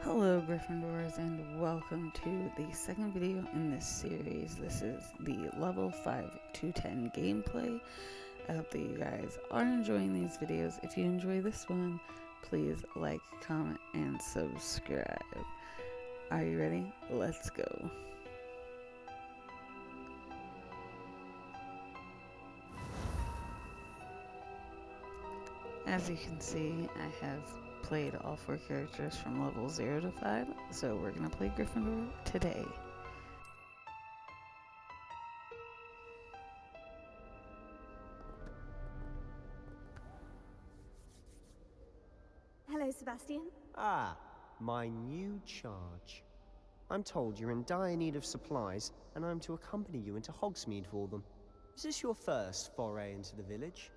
Hello Gryffindors, and welcome to the second video in this series. This is the level 5 to 10 gameplay. I hope that you guys are enjoying these videos. If you enjoy this one, please like, comment, and subscribe. Are you ready? Let's go. As you can see, I have played all 4 characters from level 0 to 5, so we're going to play Gryffindor today. Hello, Sebastian. Ah, my new charge. I'm told you're in dire need of supplies, and I'm to accompany you into Hogsmeade for them. Is this your first foray into the village?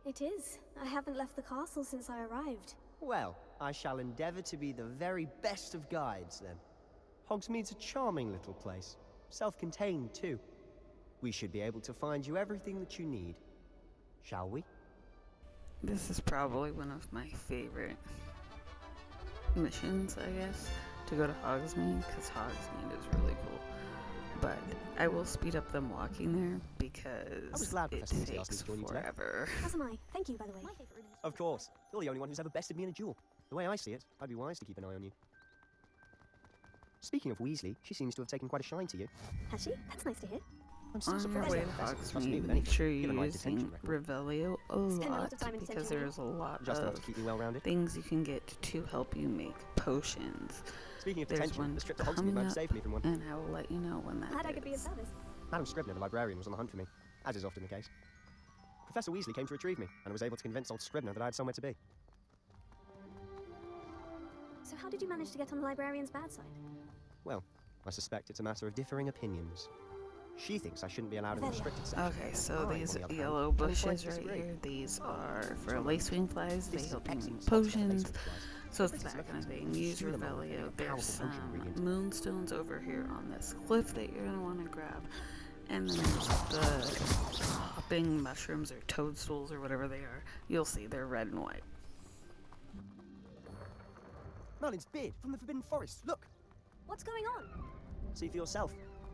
It is. I haven't left the castle since I arrived. Well, I shall endeavor to be the very best of guides, then. Hogsmeade's a charming little place. Self-contained, too. We should be able to find you everything that you need. Shall we? This is probably one of my favorite missions, I guess, to go to Hogsmeade, because Hogsmeade is really cool. But I will speed up them walking there because it takes forever. As am I. Thank you, by the way. Of course. You're the only one who's ever bested me in a duel. The way I see it, I'd be wise to keep an eye on you. Speaking of Weasley, she seems to have taken quite a shine to you. Has she? That's nice to hear. I'm still On your surprised way at to that. Trust me Hogsmeade, with make anything, sure you're given my using detention record. Revelio a Spend a lot lot of time in because detention, there's a lot Just enough of to keep me well-rounded. things you can get to help you make potions. Speaking of There's detention, one the trip to Hogsmeade coming might have up, saved me from one. and I will let you know when that Glad I could be of is. service. Madam Scribner, the librarian, was on the hunt for me, as is often the case. Professor Weasley came to retrieve me, and was able to convince old Scribner that I had somewhere to be. So how did you manage to get on the librarian's bad side? Well, I suspect it's a matter of differing opinions. She thinks I shouldn't be allowed in the restricted section. Okay, so I, these on the other hand, yellow am inclined bushes to right disagree. here, these are for lacewing flies. They This is help an you excellent make spot to get potions. lacewing flies. So it's This is that kind of mechanism thing. to Use stew them all Revelio. with a There's powerful some potion ingredient. moonstones over here on this cliff that you're going to want to grab. And then there's the hopping mushrooms or toadstools or whatever they are. You'll see, they're red and white. Merlin's beard from the Forbidden Forest, look! What's going on? See for yourself.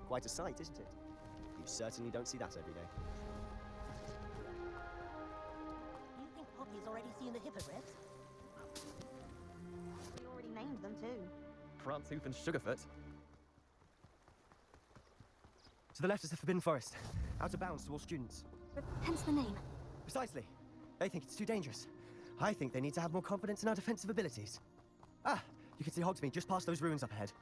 Quite a sight, isn't it? You certainly don't see that every day. You think Poppy's already seen the hippogriffs? We already named them too. Prantooth and Sugarfoot. To the left is the Forbidden Forest, out of bounds to all students. Hence the name. Precisely. They think it's too dangerous. I think they need to have more confidence in our defensive abilities. Ah, you can see Hogsmeade just past those ruins up ahead.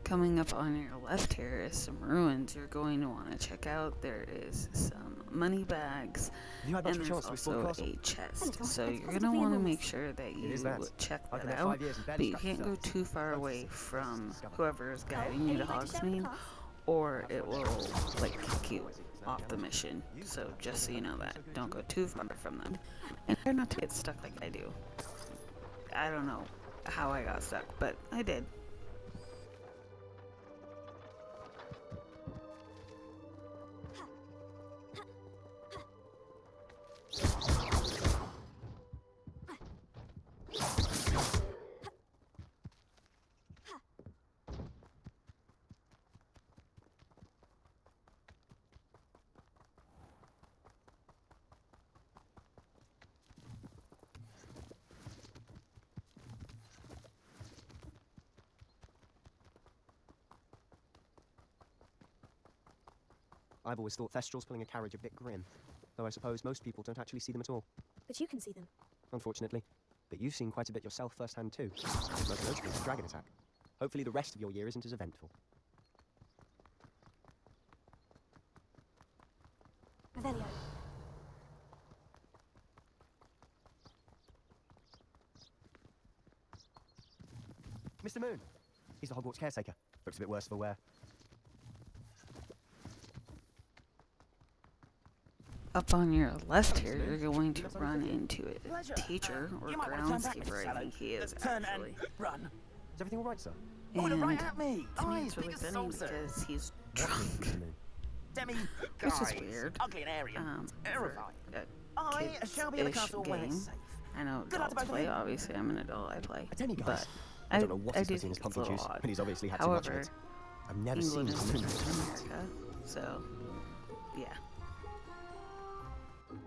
Coming up on your left here is some ruins you're going to want to check out. There is some money bags, Have you had much and of a there's chance to explore the also castle? a chest. Wonderful. So It's you're going to positively want to enormous. make sure that It you is that. check I've that been there out. 5 years and barely But you scratched can't the go surface. too far Both away systems from discovered. whoever is guiding Oh, you to and you'd like to share with the Hogsmeade, class? or it will like kick you off the mission. So just so you know that, don't go too far from them, and try not to get stuck like I do. I don't know how I got stuck, but I did. I've always thought Thestrals pulling a carriage a bit grim, though I suppose most people don't actually see them at all, But you can see them. unfortunately. But you've seen quite a bit yourself firsthand too, most notably the dragon attack. Hopefully the rest of your year isn't as eventful. Revelio. Mr. Moon! He's the Hogwarts caretaker. Looks a bit worse for wear. Up on your left here, you're going to run into a teacher or groundskeeper, I think he is actually. Run. Is everything all right, sir? And right at me. to me Eyes it's really big as funny saucers. because he's What is it, drunk. Mr. Moon? Demi, Which is guys, weird. ugly and Aryan. For Terrifying. a I shall be in the kids-ish castle when it's game. safe. I know Good luck to adults both of play, you. obviously I'm an adult, I play. I tell you guys, But I don't know what he's do putting in his think it's a pumpkin little juice, odd. but he's obviously had too much of However, it. I've never seen England is him. different from America, so yeah.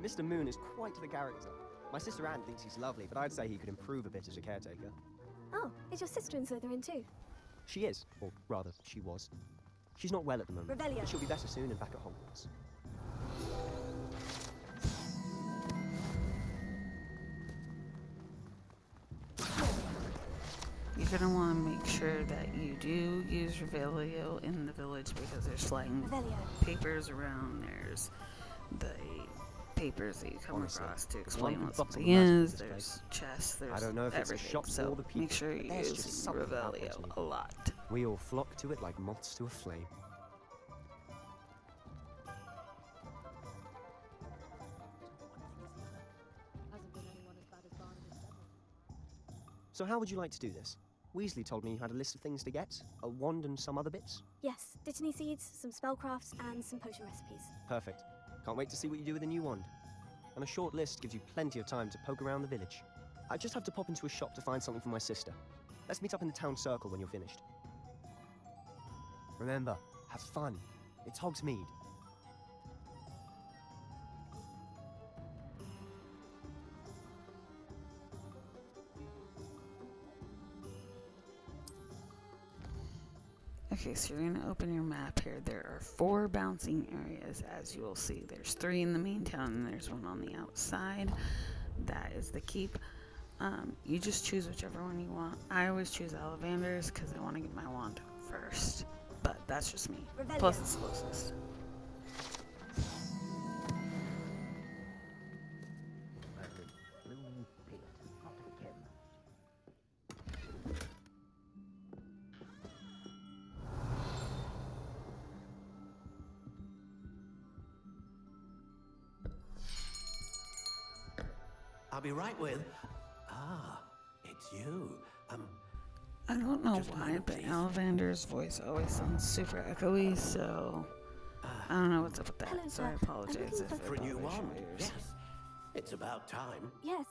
Mr. Moon is quite the character. My sister Anne thinks he's lovely, but I'd say he could improve a bit as a caretaker. Oh, is your sister in Slytherin too? She is, or rather, she was. She's not well at the moment, Revelio. but she'll be better soon and back at Hogwarts. You're gonna want to make sure that you do use Revelio in the village because there's flying Revelio. papers around. There's the papers that you come Honestly, across to it's explain one what big something bottle of magic in is. this There's place. chests. There's I don't know if it's a everything. shop for So all the people, make sure but you there's use just something about Revelio Wizarding. a lot. We all flock to it like moths to a flame. So how would you like to do this? Weasley told me you had a list of things to get, a wand and some other bits. Yes, Dittany seeds, some spellcrafts, and some potion recipes. Perfect. Can't wait to see what you do with the new wand. And a short list gives you plenty of time to poke around the village. I just have to pop into a shop to find something for my sister. Let's meet up in the town circle when you're finished. Remember, have fun. It's Hogsmeade. Okay, so you're gonna open your map here. There are 4 bouncing areas, as you will see. There's 3 in the main town, and there's 1 on the outside. That is the keep. You just choose whichever one you want. I always choose Ollivander's because I want to get my wand first. But that's just me. Revelio. Plus it's closest. I'll be right with. Ah, it's you. I don't know Just a why, moment, but please. Ollivander's voice always sounds super echoey, so I don't know what's up with that. Hello, So I sir. apologize I'm if looking it For a new bothers your wand. ears. Yes. It's about time. Yes,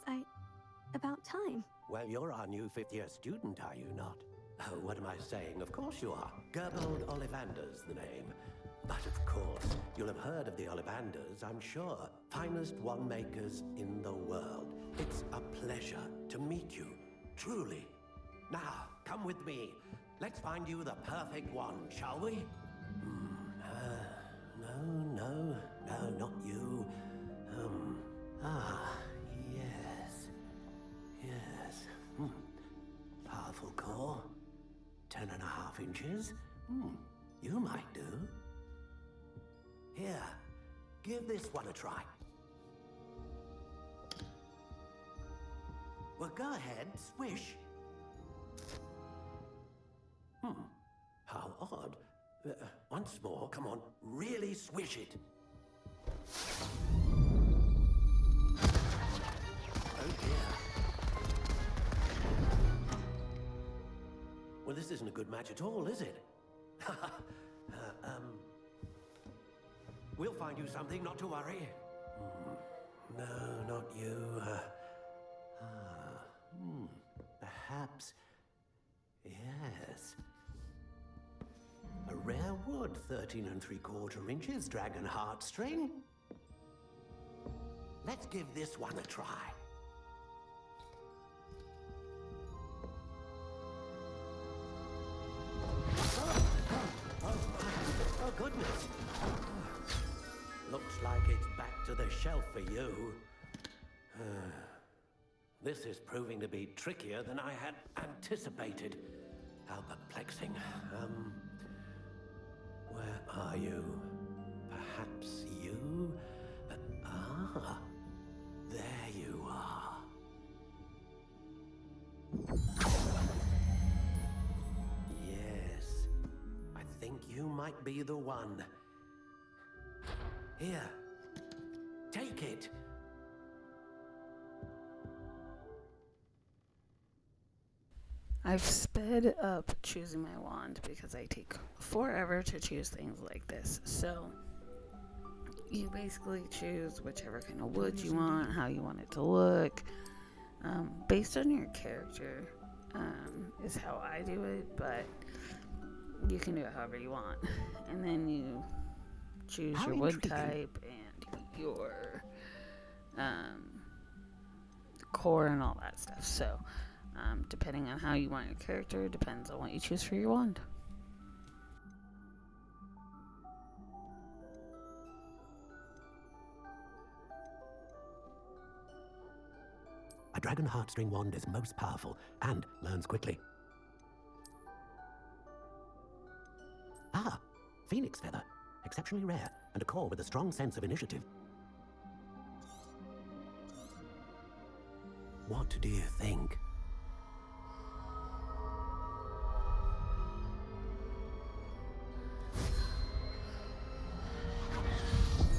about time. Well, you're our new 5th-year student, are you not? Oh, what am I saying? Of course you are. Gerbold Ollivander's the name. But of course, you'll have heard of the Ollivanders, I'm sure. Finest wand makers in the world. It's a pleasure to meet you, truly. Now, come with me. Let's find you the perfect wand, shall we? No, not you. Yes. Powerful core. 10.5 inches. You might do. Here, give this one a try. Well, go ahead, swish. How odd. Once more, come on, really swish it. Oh dear. Well, this isn't a good match at all, is it? We'll find you something, not to worry. No, not you. Perhaps. Yes. A rare wood, 13 3/4 inches, dragon heartstring. Let's give this one a try. Oh, goodness. Looks like it's back to the shelf for you. This is proving to be trickier than I had anticipated. How perplexing. Where are you? Perhaps you? There you are. Yes, I think you might be the one. Here, take it. I've sped up choosing my wand because I take forever to choose things like this. So you basically choose whichever kind of wood you want, how you want it to look, based on your character. is how I do it, but you can do it however you want. And then you choose How your wood intriguing. type and your core and all that stuff. So, depending on how you want your character, depends on what you choose for your wand. A dragon heartstring wand is most powerful and learns quickly. Ah, phoenix feather. Exceptionally rare, and a core with a strong sense of initiative. What do you think?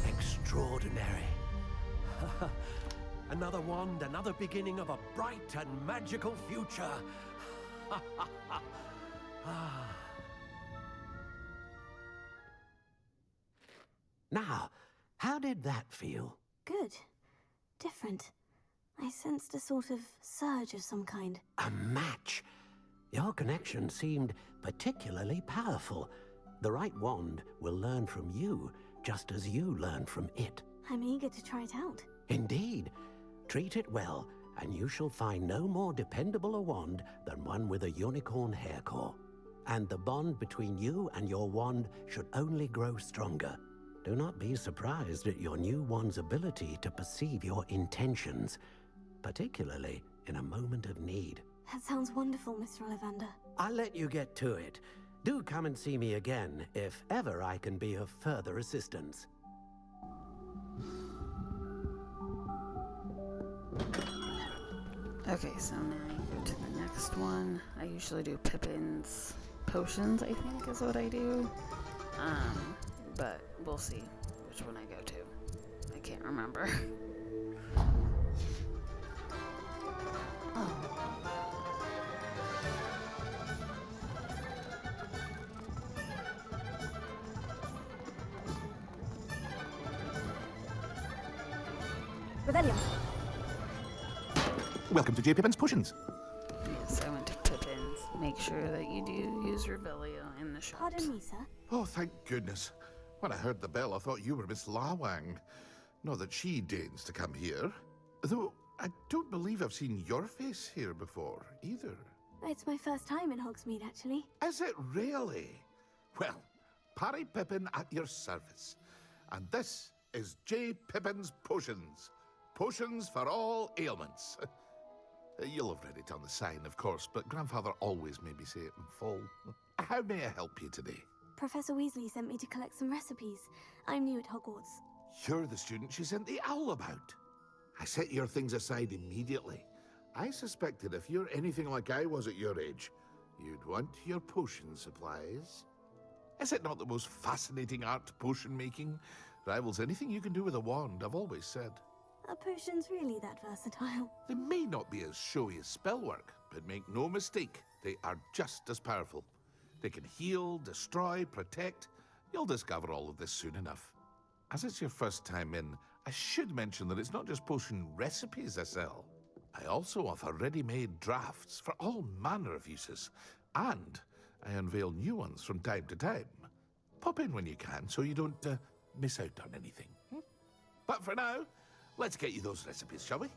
Extraordinary. Another wand, another beginning of a bright and magical future. Now, how did that feel? Good. Different. I sensed a sort of surge of some kind. A match. Your connection seemed particularly powerful. The right wand will learn from you, just as you learn from it. I'm eager to try it out. Indeed. Treat it well, and you shall find no more dependable a wand than one with a unicorn hair core. And the bond between you and your wand should only grow stronger. Do not be surprised at your new wand's ability to perceive your intentions, particularly in a moment of need. That sounds wonderful, Mr. Ollivander. I'll let you get to it. Do come and see me again if ever I can be of further assistance. Okay, so now you go to the next one. I usually do Pippin's potions, I think is what I do. But we'll see which one I go to. I can't remember. Rebellion. Welcome to J. Pippin's Potions. Yes, I went to Pippin's. Make sure that you do use Revelio in the shops. Pardon me, sir. Oh, thank goodness. When I heard the bell, I thought you were Miss Lawang. Not that she deigns to come here. Though, I don't believe I've seen your face here before, either. It's my first time in Hogsmeade, actually. Is it really? Well, Parry Pippin at your service. And this is J. Pippin's Potions. Potions for all ailments. You'll have read it on the sign, of course, but Grandfather always made me say it in full. How may I help you today? Professor Weasley sent me to collect some recipes. I'm new at Hogwarts. You're the student she sent the owl about. I set your things aside immediately. I suspected if you're anything like I was at your age, you'd want your potion supplies. Is it not the most fascinating art, potion making? Rivals anything you can do with a wand, I've always said. Are potions really that versatile? They may not be as showy as spellwork, but make no mistake, they are just as powerful. They can heal, destroy, protect. You'll discover all of this soon enough. As it's your first time in, I should mention that it's not just potion recipes I sell. I also offer ready-made drafts for all manner of uses, and I unveil new ones from time to time. Pop in when you can so you don't miss out on anything. But for now, let's get you those recipes, shall we?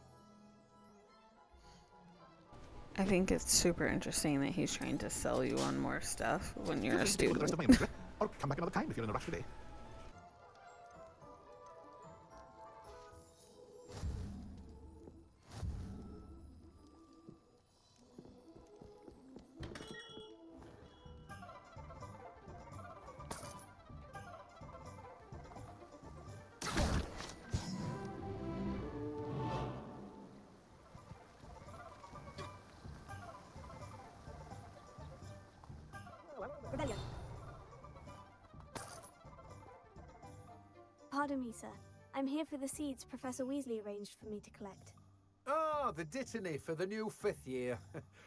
I think it's super interesting that he's trying to sell you on more stuff when you're a Feel free to take the rest student. of my order, or come back another time if you're in a rush today. Rebellion. Pardon me, sir. I'm here for the seeds Professor Weasley arranged for me to collect. Ah, the dittany for the new 5th year.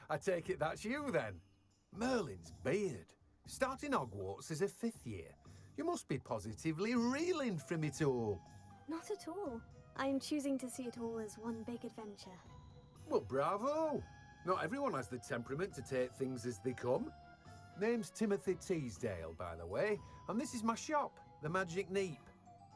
I take it that's you then. Merlin's beard. Starting Hogwarts as a 5th year. You must be positively reeling from it all. Not at all. I'm choosing to see it all as one big adventure. Well, bravo. Not everyone has the temperament to take things as they come. Name's Timothy Teasdale, by the way, and this is my shop, the Magic Neep.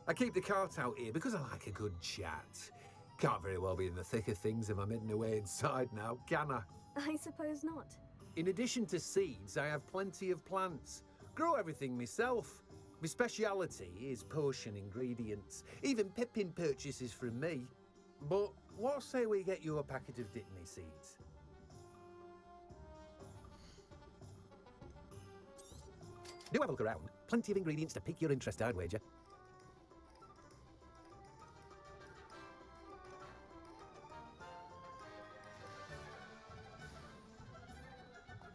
I keep the cart out here because I like a good chat. Can't very well be in the thick of things if I'm heading away inside now, can I? I suppose not. In addition to seeds, I have plenty of plants. Grow everything myself. My speciality is potion ingredients. Even Pippin purchases from me. But what say we get you a packet of Dittany seeds? Do have a look around. Plenty of ingredients to pique your interest, I'd wager.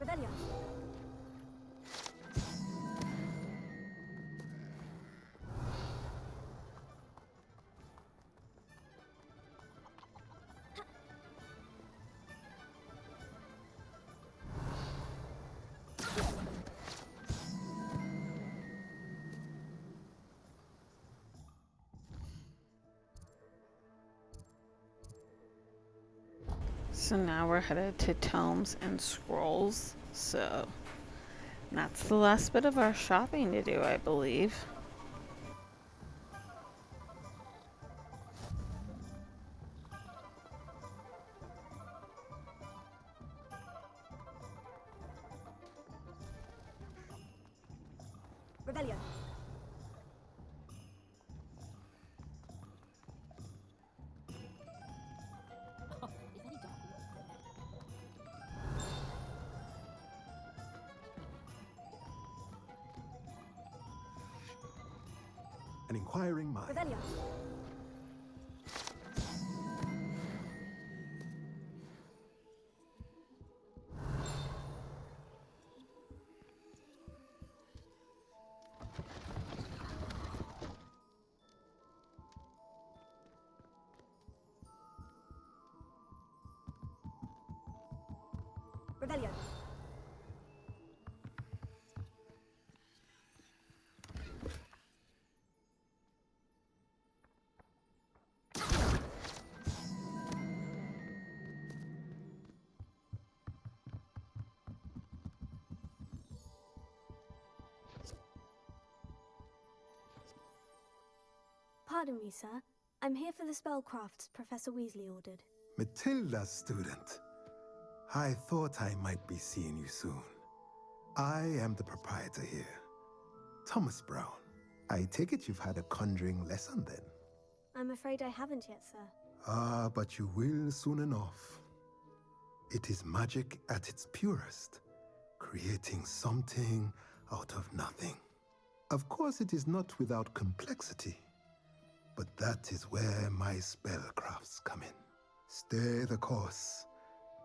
Revelio. So now we're headed to Tomes and Scrolls. So that's the last bit of our shopping to do, I believe. Revelio. Oh, is any dog? An inquiring mind. Revelio. Revelio. Pardon me, sir. I'm here for the spellcrafts Professor Weasley ordered. Matilda's student. I thought I might be seeing you soon. I am the proprietor here, Thomas Brown. I take it you've had a conjuring lesson then? I'm afraid I haven't yet, sir. Ah, but you will soon enough. It is magic at its purest, creating something out of nothing. Of course, it is not without complexity, but that is where my spellcrafts come in. Stay the course,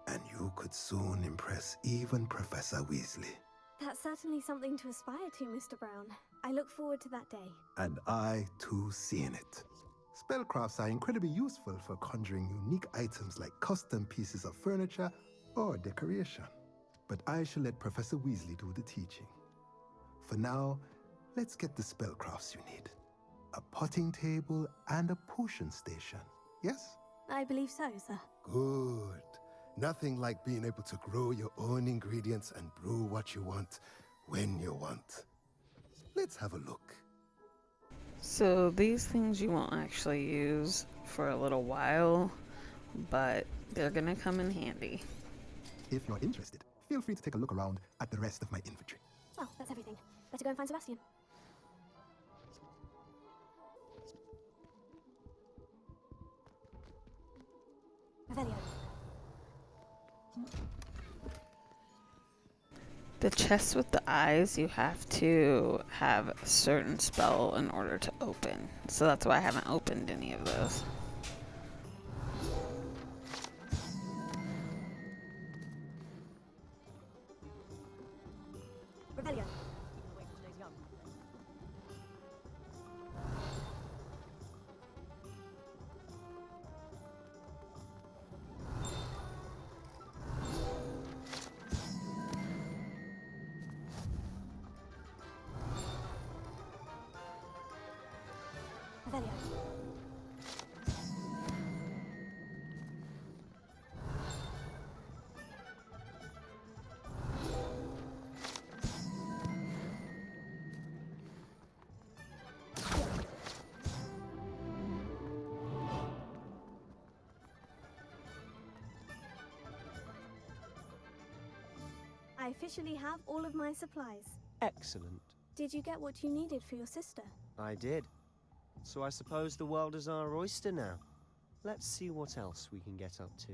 and you could soon impress even Professor Weasley. That's certainly something to aspire to, Mr. Brown. I look forward to that day. And I, too, seeing it. Spellcrafts are incredibly useful for conjuring unique items like custom pieces of furniture or decoration. But I shall let Professor Weasley do the teaching. For now, let's get the spellcrafts you need. A potting table and a potion station, yes? I believe so, sir. Good. Nothing like being able to grow your own ingredients and brew what you want when you want. Let's have a look. So these things you won't actually use for a little while, but they're gonna come in handy. If you're interested, feel free to take a look around at the rest of my inventory. Well, that's everything. Better go and find Sebastian. Revelio. The chest with the eyes, you have to have a certain spell in order to open. So that's why I haven't opened any of those. Revelio. Keeping away from stays young. Revelio. I officially have all of my supplies. Excellent. Did you get what you needed for your sister? I did. So I suppose the world is our oyster now. Let's see what else we can get up to.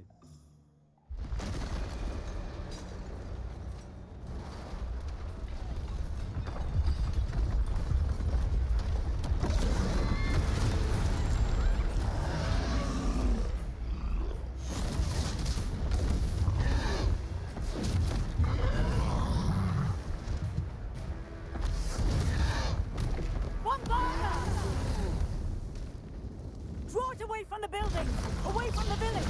Draw it away from the building! Away from the village!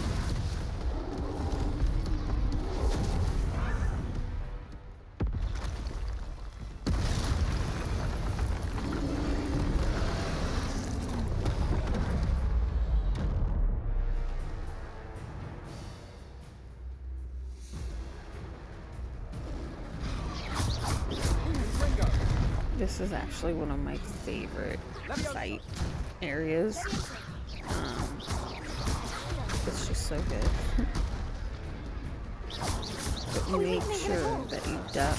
This is actually one of my favorite fight areas. It's just so good. But you make sure that you duck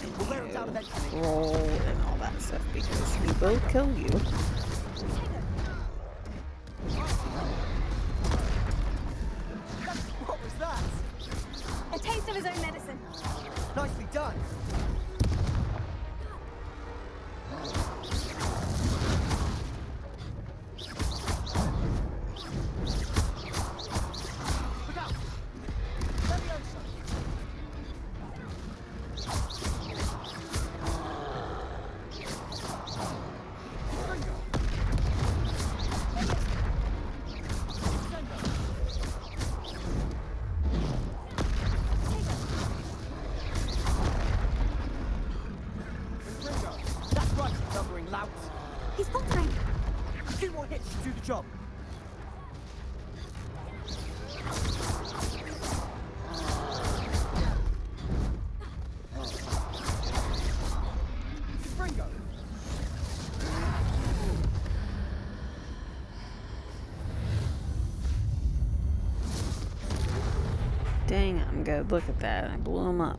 and you roll and all that stuff because he will kill you. What was that? A taste of his own medicine. Nicely done. He's full time. 2 more hits to do the job. Fringo. Dang, I'm good. Look at that. I blew him up.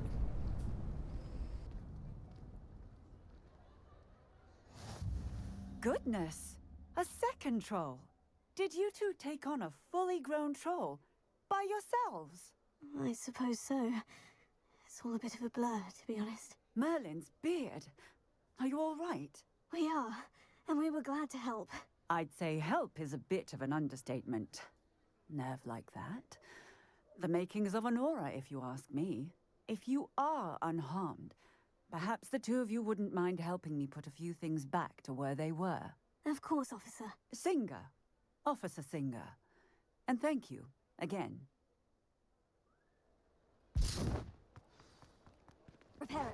Goodness! A second troll! Did you two take on a fully grown troll by yourselves? I suppose so. It's all a bit of a blur, to be honest. Merlin's beard. Are you all right? We are, and we were glad to help. I'd say help is a bit of an understatement. Nerve like that. The makings of an aura, if you ask me. If you are unharmed, perhaps the two of you wouldn't mind helping me put a few things back to where they were. Of course, officer. Singer. Officer Singer. And thank you, again. Reparo.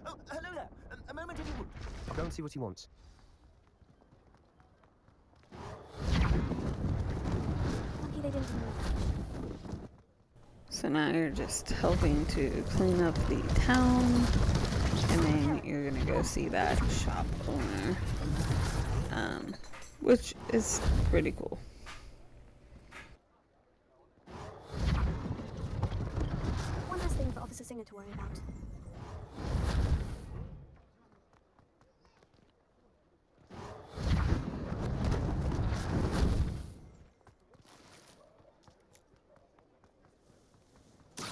Oh, hello there. A moment if you would. I'll go and see what he wants. Lucky they didn't move. So now you're just helping to clean up the town, and then you're gonna go see that shop owner, which is pretty cool. One last thing for Officer Singer to worry about.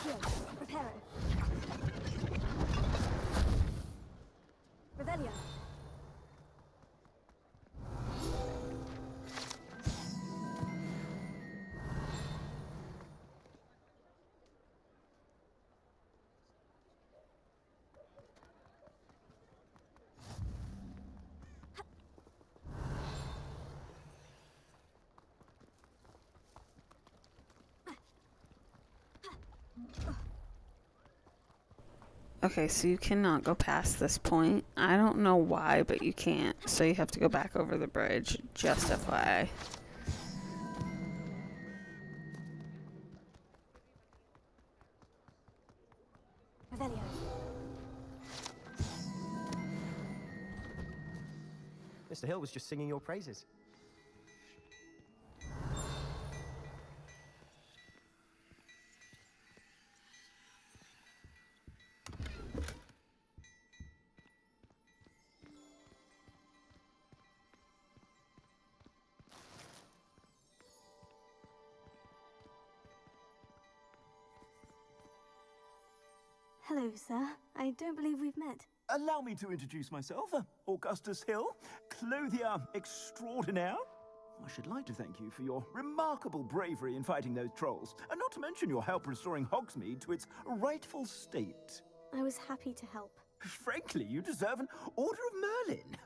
Here, Reparo. Revelio. Okay, so you cannot go past this point. I don't know why, but you can't. So you have to go back over the bridge. Just FYI. Revelio. Mr. Hill was just singing your praises. Hello, sir. I don't believe we've met. Allow me to introduce myself. Augustus Hill, clothier extraordinaire. I should like to thank you for your remarkable bravery in fighting those trolls, and not to mention your help restoring Hogsmeade to its rightful state. I was happy to help. Frankly, you deserve an Order of Merlin.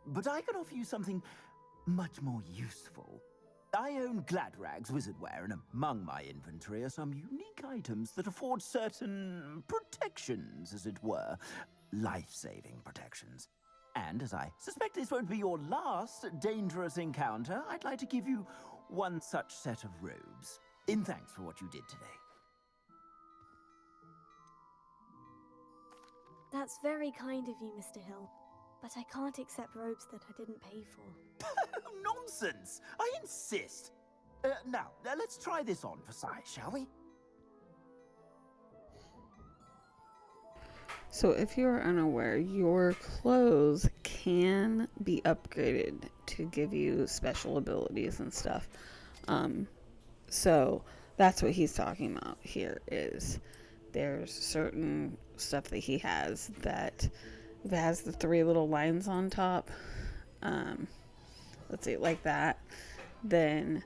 But I can offer you something much more useful. I own Gladrag's wizardware, and among my inventory are some unique items that afford certain protections, as it were. Life-saving protections. And as I suspect this won't be your last dangerous encounter, I'd like to give you one such set of robes, in thanks for what you did today. That's very kind of you, Mr. Hill. But I can't accept robes that I didn't pay for. Nonsense! I insist! Now, let's try this on for size, shall we? So if you're unaware, your clothes can be upgraded to give you special abilities and stuff. So that's what he's talking about here. Is there's certain stuff that he has that if it has the 3 little lines on top, let's see, like that, then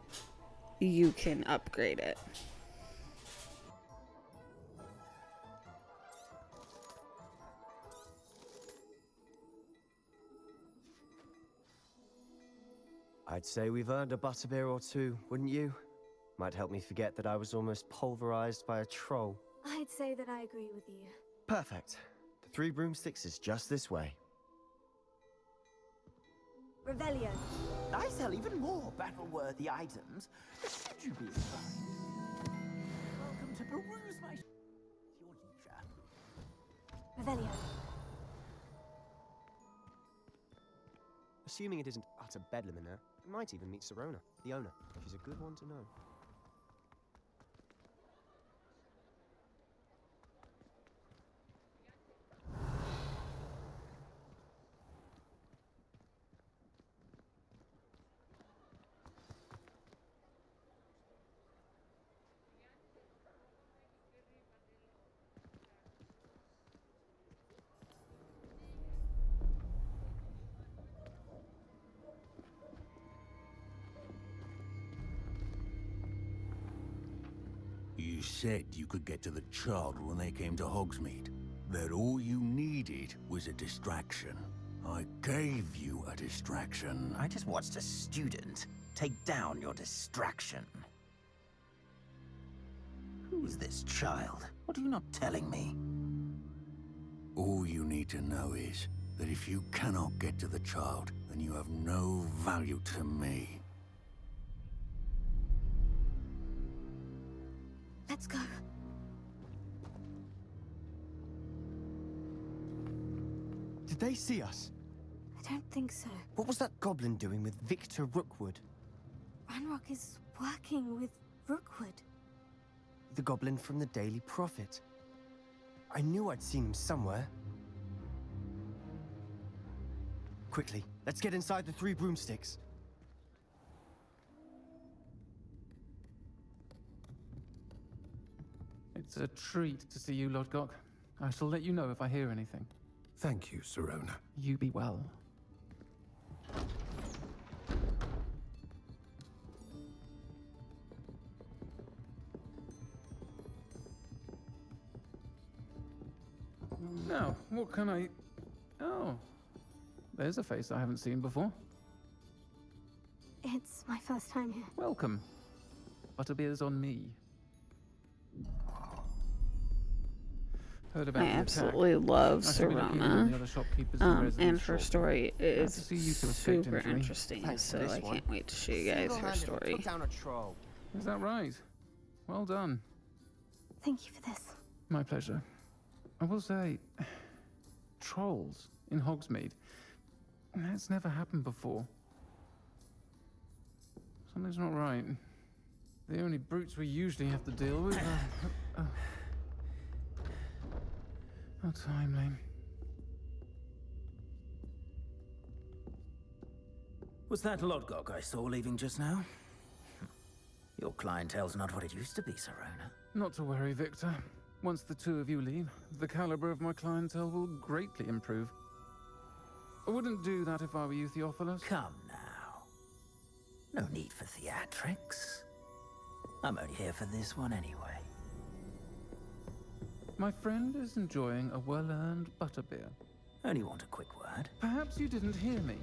you can upgrade it. I'd say we've earned a butterbeer or two, wouldn't you? Might help me forget that I was almost pulverized by a troll. I'd say that I agree with you. Perfect. The 3 broomsticks is just this way. Revelio. I sell even more battle-worthy items. Should you be inclined? Welcome to peruse my... your leisure. Revelio. Assuming it isn't utter bedlam in there, we might even meet Sirona, the owner. She's a good one to know. You said you could get to the child when they came to Hogsmeade. That all you needed was a distraction. I gave you a distraction. I just watched a student take down your distraction. Who's this child? What are you not telling me? All you need to know is that if you cannot get to the child, then you have no value to me. Let's go. Did they see us? I don't think so. What was that goblin doing with Victor Rookwood? Ranrock is working with Rookwood. The goblin from the Daily Prophet. I knew I'd seen him somewhere. Quickly, let's get inside the 3 broomsticks. It's a treat to see you, Lodgok. I shall let you know if I hear anything. Thank you, Sirona. You be well. Now, what can I... Oh, there's a face I haven't seen before. It's my first time here. Welcome. Butterbeer's on me. Heard about I the absolutely attack. love I should be looking in the other shopkeepers and Serona, residents' and her shop. story Glad is to see you two escaped super injury. interesting, Thanks so for this I one. can't wait to show you guys her Single-handedly story. took down a troll. Is that right? Well done. Thank you for this. My pleasure. I will say, trolls in Hogsmeade. That's never happened before. Something's not right. The only brutes we usually have to deal with are... How timely. Was that Lodgok I saw leaving just now? Your clientele's not what it used to be, Sirona. Not to worry, Victor. Once the two of you leave, the caliber of my clientele will greatly improve. I wouldn't do that if I were you, Theophilus. Come now. No need for theatrics. I'm only here for this one anyway. My friend is enjoying a well-earned butterbeer. Only want a quick word. Perhaps you didn't hear me.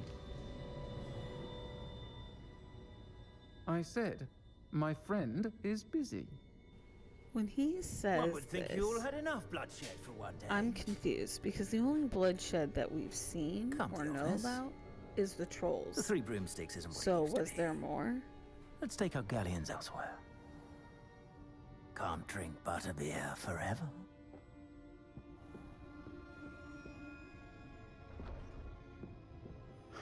I said, my friend is busy. When he says One would think this, you all had enough bloodshed for one day. I'm confused because the only bloodshed that we've seen or know about is the trolls. The Three Broomsticks isn't what it So used to was be. there more? Let's take our galleons elsewhere. Can't drink butterbeer forever.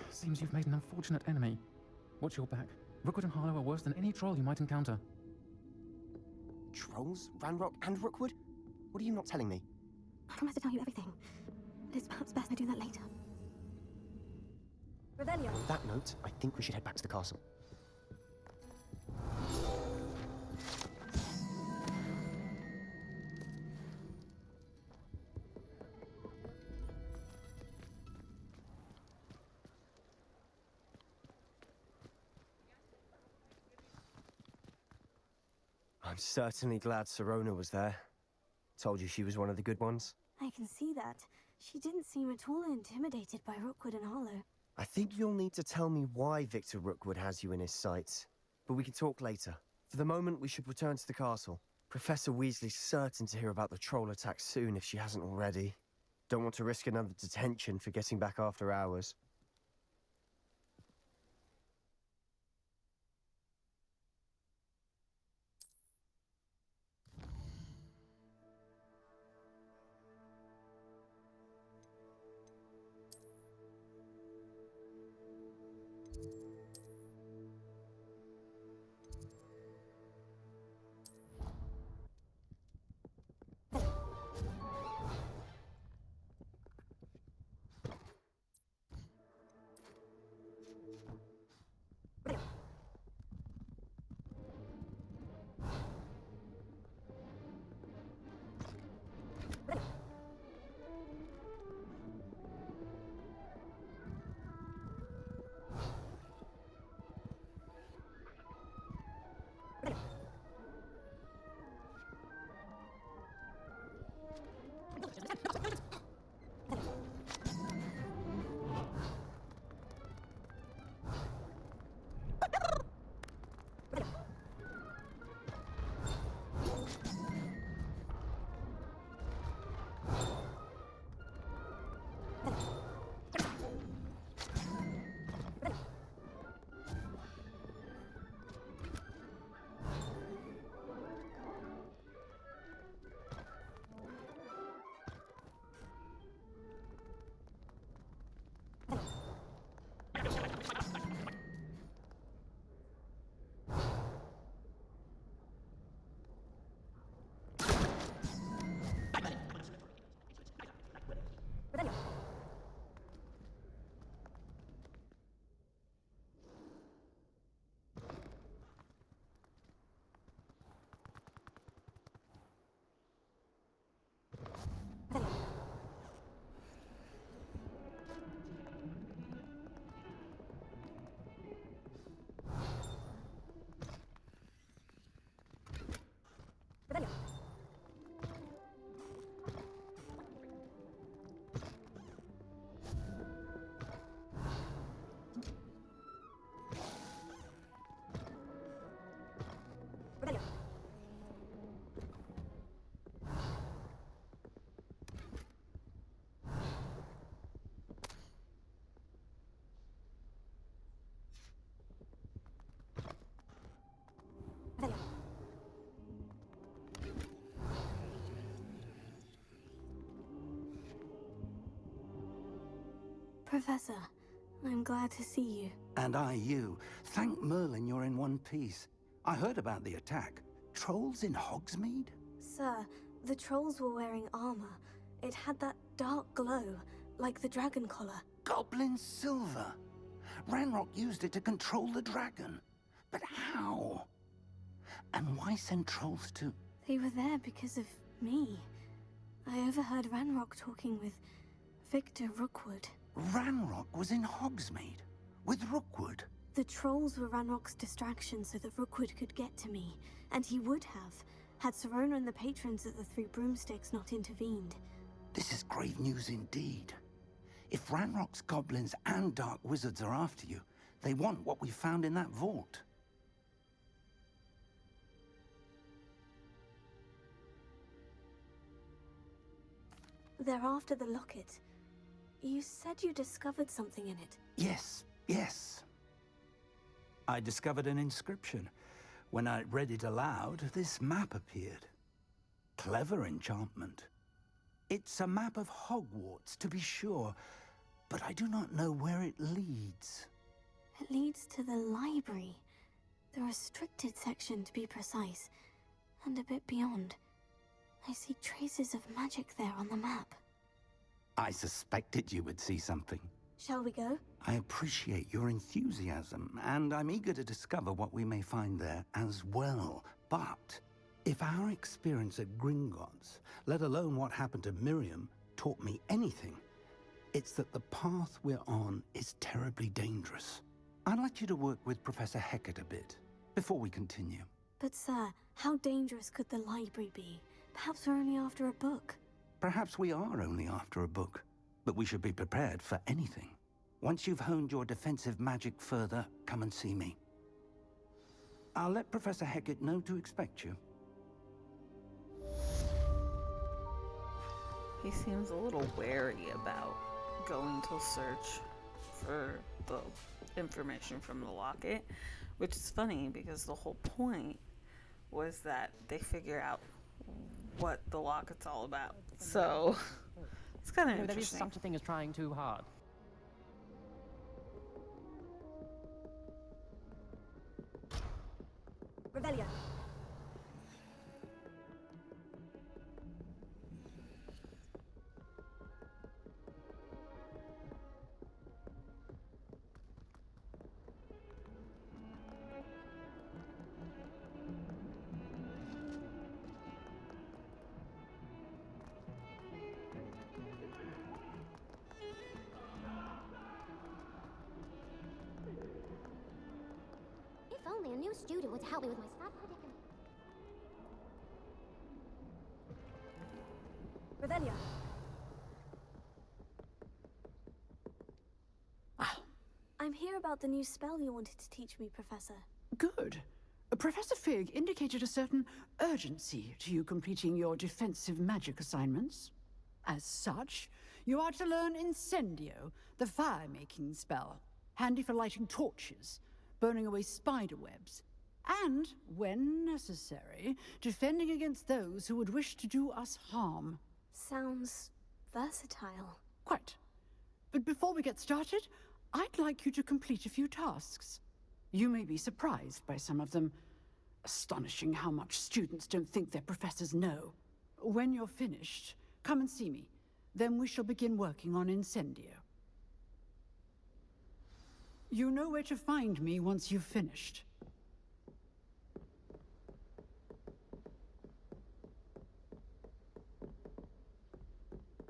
Seems you've made an unfortunate enemy. Watch your back. Rookwood and Harlow are worse than any troll you might encounter. Trolls? Ranrock and Rookwood? What are you not telling me? I promise to tell you everything, but it's perhaps best I do that later. Revelio. On that note, I think we should head back to the castle. I'm certainly glad Sirona was there. Told you she was one of the good ones. I can see that. She didn't seem at all intimidated by Rookwood and Harlow. I think you'll need to tell me why Victor Rookwood has you in his sights. But we can talk later. For the moment, we should return to the castle. Professor Weasley's certain to hear about the troll attack soon if she hasn't already. Don't want to risk another detention for getting back after hours. Professor, I'm glad to see you. And I you. Thank Merlin you're in one piece. I heard about the attack. Trolls in Hogsmeade? Sir, the trolls were wearing armor. It had that dark glow, like the dragon collar. Goblin silver. Ranrock used it to control the dragon. But how? And why send trolls to... They were there because of me. I overheard Ranrock talking with Victor Rookwood. Ranrock was in Hogsmeade with Rookwood. The trolls were Ranrock's distraction so that Rookwood could get to me, and he would have, had Serona and the patrons at the Three Broomsticks not intervened. This is grave news indeed. If Ranrock's goblins and dark wizards are after you, they want what we found in that vault. They're after the locket. You said you discovered something in it. Yes, yes. I discovered an inscription. When I read it aloud, this map appeared. Clever enchantment. It's a map of Hogwarts, to be sure, but I do not know where it leads. It leads to the library. The restricted section, to be precise, and a bit beyond. I see traces of magic there on the map. I suspected you would see something. Shall we go? I appreciate your enthusiasm, and I'm eager to discover what we may find there as well. But if our experience at Gringotts, let alone what happened to Miriam, taught me anything, it's that the path we're on is terribly dangerous. I'd like you to work with Professor Hecat a bit before we continue. But sir, how dangerous could the library be? Perhaps we're only after a book. Perhaps we are only after a book, but we should be prepared for anything. Once you've honed your defensive magic further, come and see me. I'll let Professor Hecat know to expect you. He seems a little wary about going to search for the information from the locket, which is funny because the whole point was that they figure out what the locket's all about. So it's kind of There is interesting. such a thing as trying too hard. Revelio. If only a new student would help me with my sad predicament. Revelio. I'm here about the new spell you wanted to teach me, Professor. Good. Professor Fig indicated a certain urgency to you completing your defensive magic assignments. As such, you are to learn Incendio, the fire-making spell, handy for lighting torches, burning away spider webs, and, when necessary, defending against those who would wish to do us harm. Sounds versatile. Quite. But before we get started, I'd like you to complete a few tasks. You may be surprised by some of them. Astonishing how much students don't think their professors know. When you're finished, come and see me. Then we shall begin working on Incendio. You know where to find me once you've finished.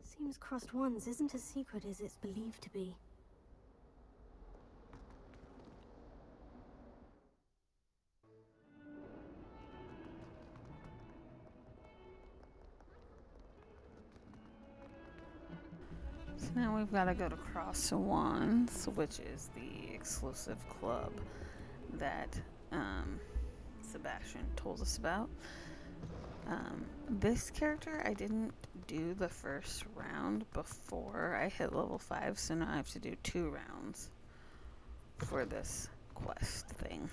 Seems crossed ones isn't as secret as it's believed to be. So now we've got to go to Cross Wands, which is the exclusive club that Sebastian told us about. This character, I didn't do the first round before I hit level 5, so now I have to do 2 rounds for this quest thing.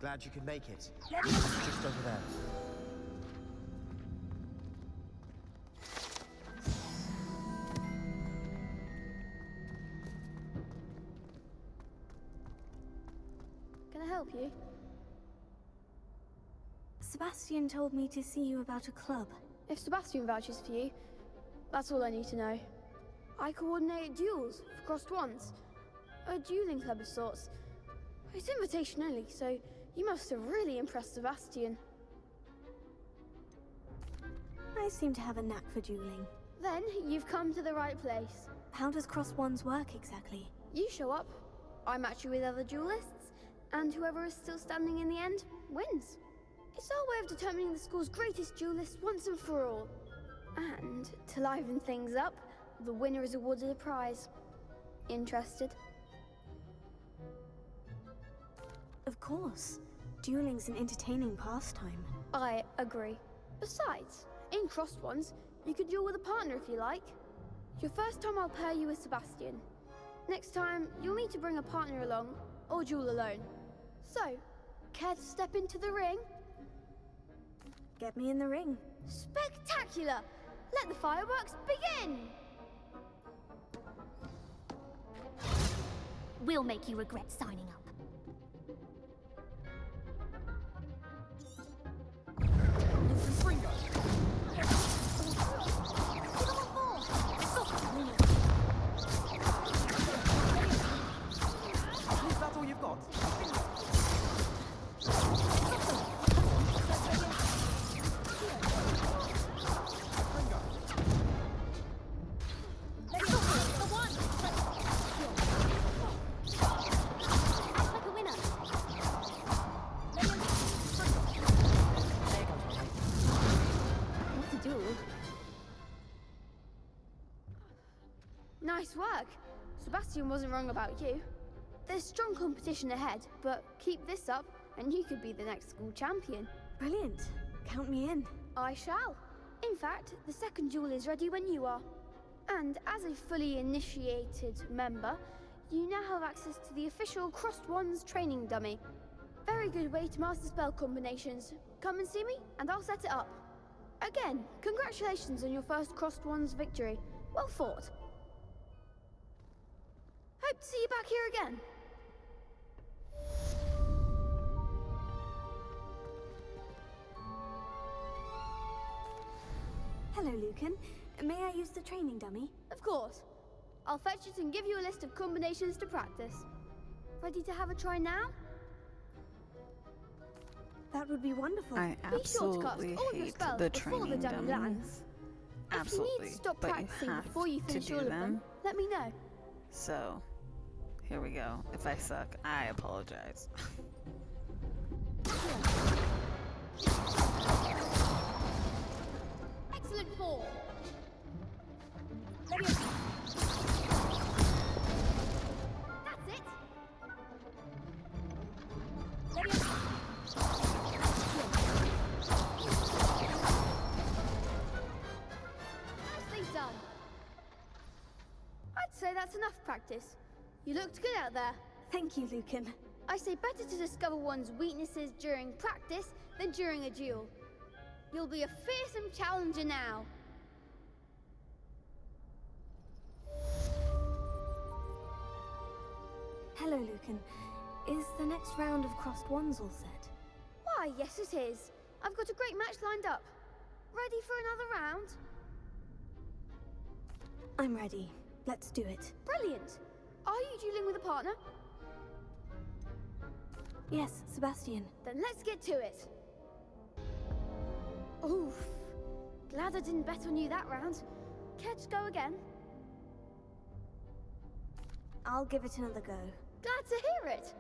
glad you could make it. Just over there. Can I help you? Sebastian told me to see you about a club. If Sebastian vouches for you, that's all I need to know. I coordinate duels for crossed wands. A dueling club of sorts. It's invitation only, so you must have really impressed Sebastian. I seem to have a knack for dueling. Then you've come to the right place. How does crossed wands work exactly? You show up, I match you with other duelists, and whoever is still standing in the end wins. It's our way of determining the school's greatest duelist once and for all. And to liven things up, the winner is awarded a prize. Interested? Of course. Dueling's an entertaining pastime. I agree. Besides, in crossed ones, you could duel with a partner if you like. Your first time I'll pair you with Sebastian. Next time, you'll need to bring a partner along, or duel alone. So, care to step into the ring? Get me in the ring. Spectacular! Let the fireworks begin! We'll make you regret signing up. Is that all you've got? Nice work. Sebastian wasn't wrong about you. There's strong competition ahead, but keep this up and you could be the next school champion. Brilliant. Count me in. I shall. In fact, the second duel is ready when you are. And as a fully initiated member, you now have access to the official Crossed Wands training dummy. Very good way to master spell combinations. Come and see me, and I'll set it up. Again, congratulations on your first Crossed Wands victory. Well fought. Hope to see you back here again. Hello, Lucan. May I use the training dummy? Of course. I'll fetch it and give you a list of combinations to practice. Ready to have a try now? That would be wonderful. I absolutely hate the training dummies. Absolutely. If you need to stop but practicing you have before you finish to all do of them, let me know. So, here we go. If I suck, I apologize. Excellent form. That's it. Nicely done. I'd say that's enough practice. You looked good out there. Thank you, Lucan. I say better to discover one's weaknesses during practice than during a duel. You'll be a fearsome challenger now. Hello, Lucan. Is the next round of Crossed Wands all set? Why, yes it is. I've got a great match lined up. Ready for another round? I'm ready. Let's do it. Brilliant. Are you dueling with a partner? Yes, Sebastian. Then let's get to it. Oof. Glad I didn't bet on you that round. Care to go again? I'll give it another go. Glad to hear it.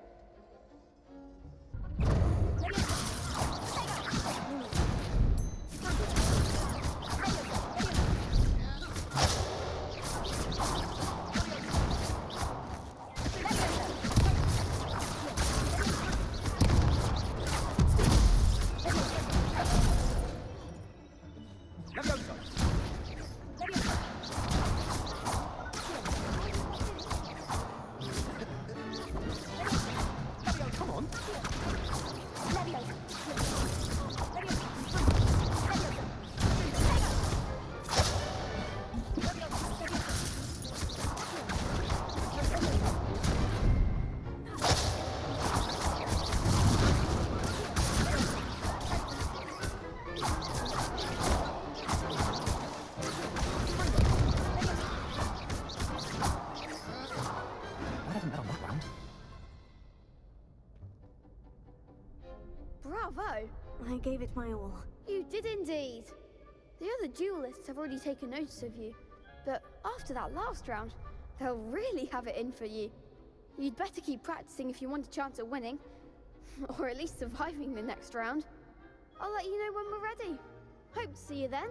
gave it my all. You did indeed. The other duelists have already taken notice of you, but after that last round, they'll really have it in for you. You'd better keep practicing if you want a chance at winning, or at least surviving the next round. I'll let you know when we're ready. Hope to see you then.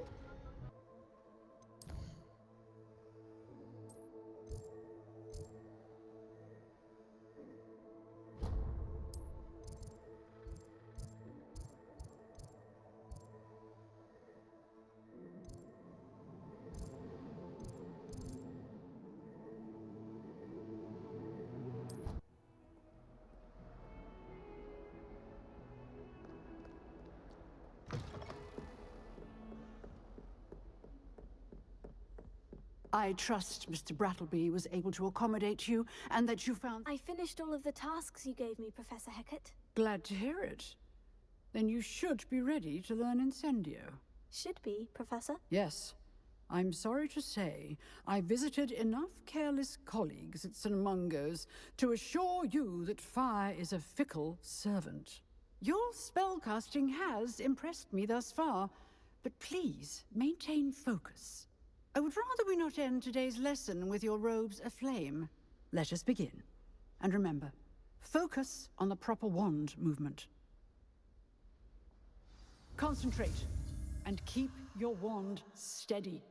I trust Mr. Brattleby was able to accommodate you, and that you found... I finished all of the tasks you gave me, Professor Hecat. Glad to hear it. Then you should be ready to learn Incendio. Should be, Professor. Yes. I'm sorry to say, I visited enough careless colleagues at St. Mungo's to assure you that fire is a fickle servant. Your spellcasting has impressed me thus far, but please maintain focus. I would rather we not end today's lesson with your robes aflame. Let us begin. And remember, focus on the proper wand movement. Concentrate, and keep your wand steady.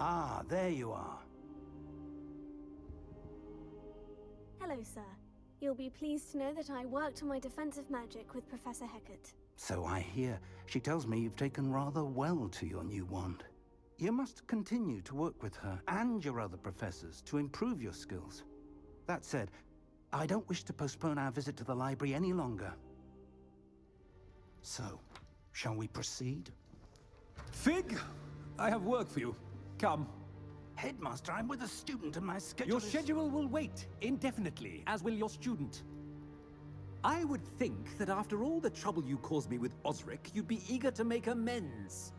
Ah, there you are. Hello, sir. You'll be pleased to know that I worked on my defensive magic with Professor Hecat. So I hear. She tells me you've taken rather well to your new wand. You must continue to work with her and your other professors to improve your skills. That said, I don't wish to postpone our visit to the library any longer. So, shall we proceed? Fig, I have work for you. Come. Headmaster, I'm with a student and my schedule Your schedule will wait indefinitely, as will your student. I would think that after all the trouble you caused me with Osric, you'd be eager to make amends.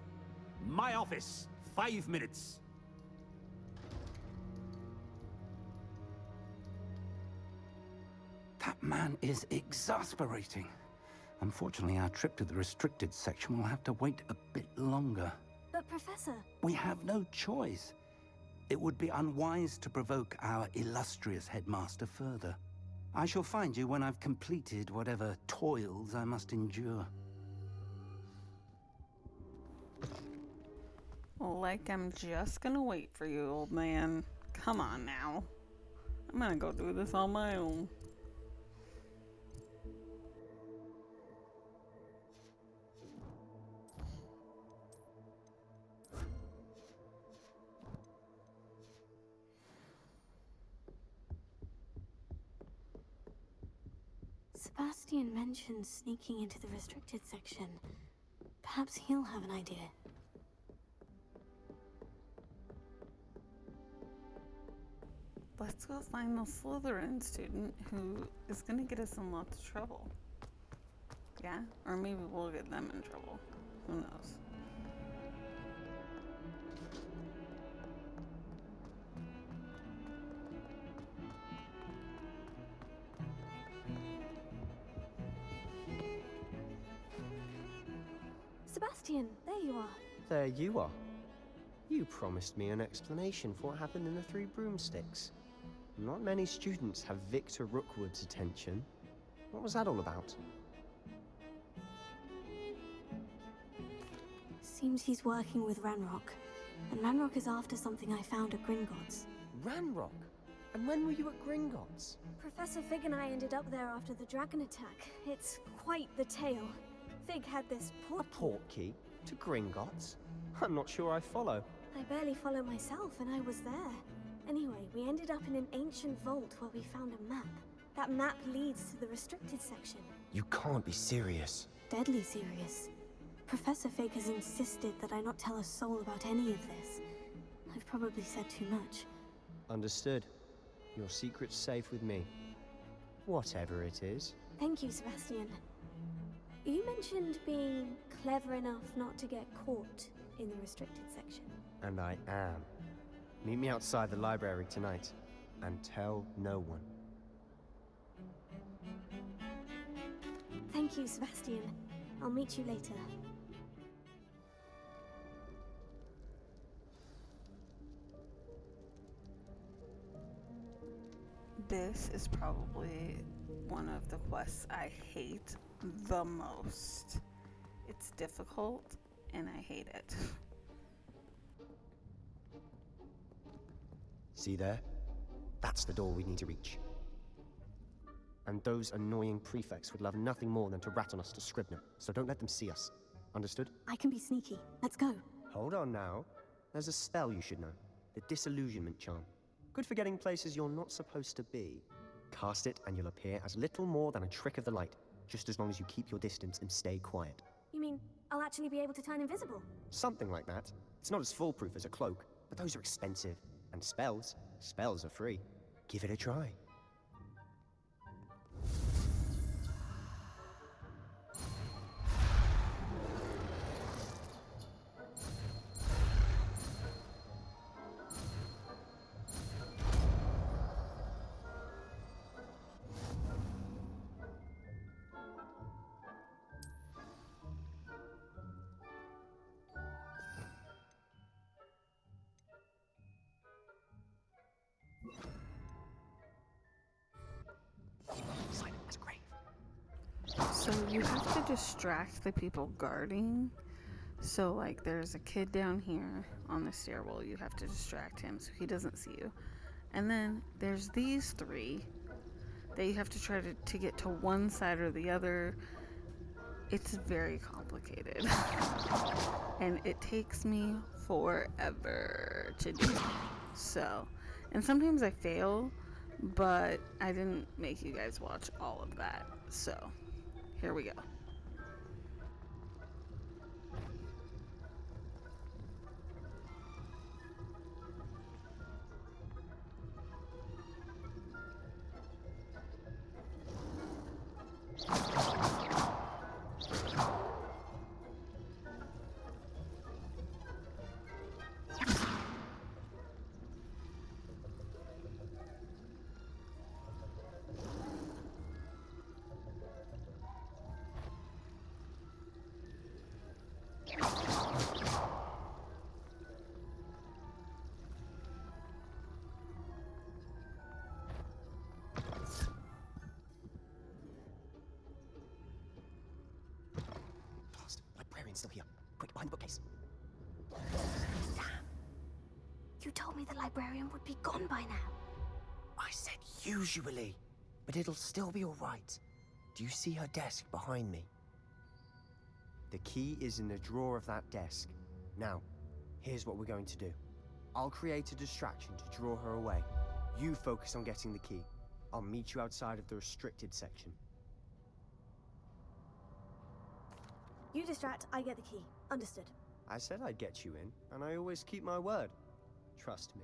My office, 5 minutes. That man is exasperating. Unfortunately, our trip to the restricted section will have to wait a bit longer. But Professor... We have no choice. It would be unwise to provoke our illustrious headmaster further. I shall find you when I've completed whatever toils I must endure. Like I'm just gonna wait for you, old man. Come on now. I'm gonna go do this on my own. Sebastian mentioned sneaking into the restricted section. Perhaps he'll have an idea. Let's go find the Slytherin student who is gonna get us in lots of trouble. Yeah? Or maybe we'll get them in trouble. Who knows? Sebastian, there you are. There you are. You You promised me an explanation for what happened in the Three Broomsticks. Not many students have Victor Rookwood's attention. What was that all about? Seems he's working with Ranrock. And Ranrock is after something I found at Gringotts. Ranrock? And when were you at Gringotts? Professor Fig and I ended up there after the dragon attack. It's quite the tale. Fig had this port A portkey? To Gringotts? I'm not sure I follow. I barely follow myself, and I was there. Anyway, we ended up in an ancient vault where we found a map. That map leads to the restricted section. You can't be serious. Deadly serious. Professor Fig has insisted that I not tell a soul about any of this. I've probably said too much. Understood. Your secret's safe with me. Whatever it is. Thank you, Sebastian. You mentioned being clever enough not to get caught in the restricted section. And I am. Meet me outside the library tonight. And tell no one. Thank you, Sebastian. I'll meet you later. This is probably one of the quests I hate the most. It's difficult, and I hate it. See there? That's the door we need to reach. And those annoying prefects would love nothing more than to rat on us to Scribner, so don't let them see us. Understood? I can be sneaky. Let's go. Hold on now. There's a spell you should know. The Disillusionment Charm. Good for getting places you're not supposed to be. Cast it and you'll appear as little more than a trick of the light, just as long as you keep your distance and stay quiet. You mean I'll actually be able to turn invisible? Something like that. It's not as foolproof as a cloak, but those are expensive. And spells are free. Give it a try. So you have to distract the people guarding. So like there's a kid down here on the stairwell. You have to distract him so he doesn't see you. And then there's these three that you have to try to get to one side or the other. It's very complicated. And it takes me forever to do. So, and sometimes I fail, but I didn't make you guys watch all of that. So, here we go. Still here. Quick, behind the bookcase. Sam, you told me the librarian would be gone by now. I said usually, but it'll still be all right. Do you see her desk behind me? The key is in the drawer of that desk. Now, here's what we're going to do. I'll create a distraction to draw her away. You focus on getting the key. I'll meet you outside of the restricted section. You distract, I get the key. Understood. I said I'd get you in, and I always keep my word. Trust me.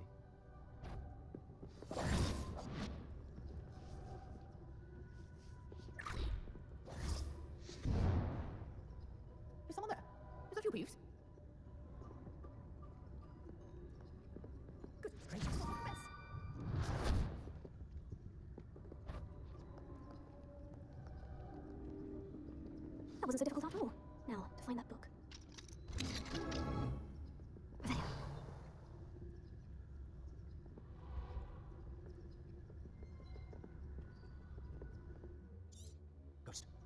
Is someone there? Is that you, Peeves? Good gracious. Yes. That wasn't so difficult after all. Now, to find that book. There.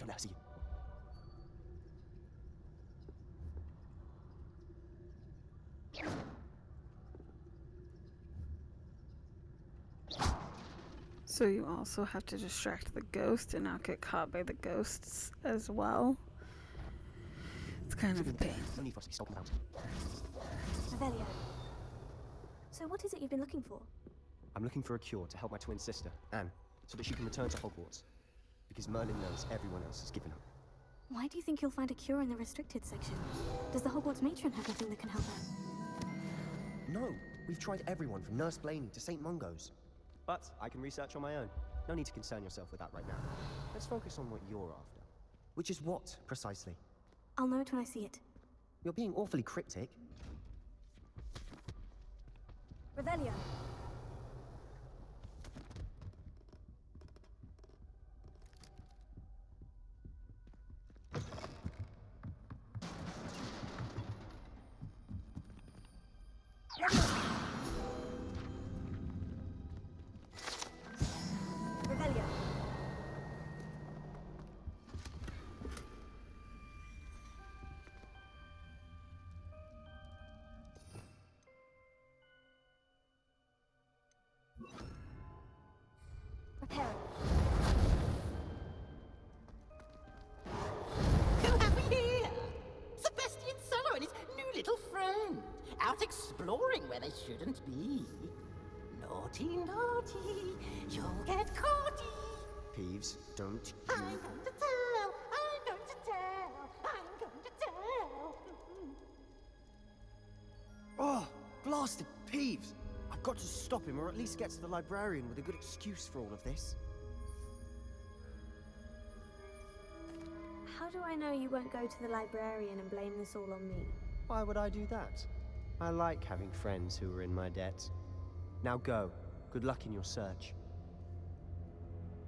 Don't let her see you. So you also have to distract the ghost and not get caught by the ghosts as well. It's kind of a pain. No need for us to be stalking about. Revelio. So what is it you've been looking for? I'm looking for a cure to help my twin sister, Anne, so that she can return to Hogwarts. Because Merlin knows everyone else has given up. Why do you think you'll find a cure in the restricted section? Does the Hogwarts matron have anything that can help her? No, we've tried everyone from Nurse Blaney to St. Mungo's. But I can research on my own. No need to concern yourself with that right now. Let's focus on what you're after. Which is what, precisely? I'll know it when I see it. You're being awfully cryptic. Revelio. Revelio. Prepare. Who have we here? Sebastian Solo and his new little friend. Out exploring where they shouldn't be. Naughty, naughty, you'll get caughty. Peeves, don't I'm going to tell, I'm going to tell, I'm going to tell. Oh, blasted Peeves! I've got to stop him, or at least get to the librarian with a good excuse for all of this. How do I know you won't go to the librarian and blame this all on me? Why would I do that? I like having friends who are in my debt. Now go. Good luck in your search.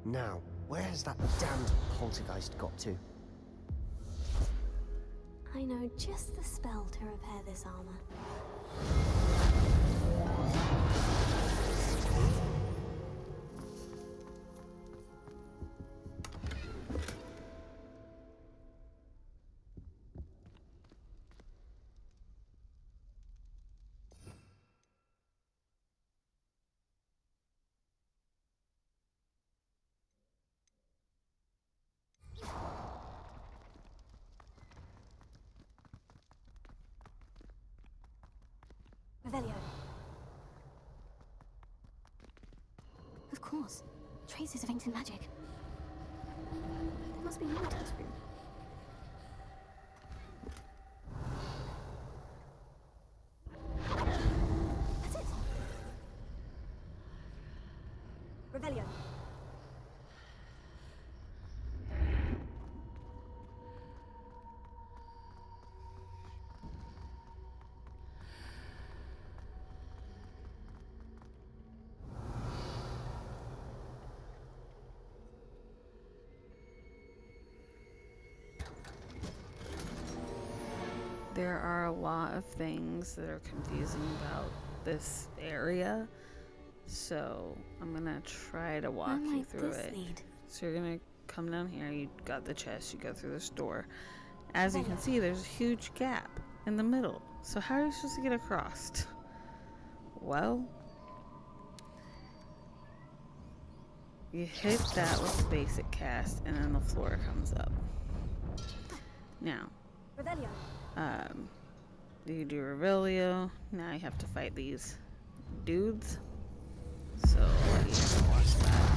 Now, where's that damned poltergeist got to? I know just the spell to repair this armor. Revelio. Of course. Traces of ancient magic. There must be more to this room. That's it. Revelio. There are a lot of things that are confusing about this area, so I'm gonna try to walk you through it. So you're gonna come down here, you got the chest, you go through this door. As you can see, there's a huge gap in the middle. So how are you supposed to get across? Well, you hit that with the basic cast, and then the floor comes up. Now, Revelio. you do Revelio. Now you have to fight these dudes. So you have to watch that.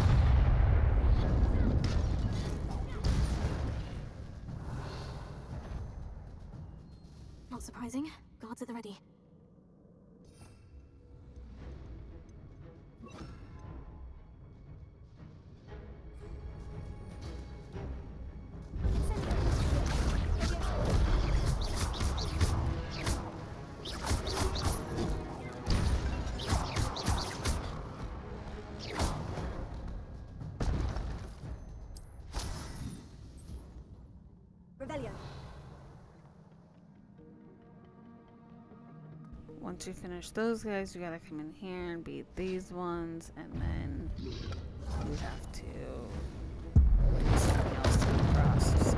Not surprising. Guards at the ready. Revelio. Once you finish those guys, you gotta come in here and beat these ones, and then you have to do something else across. So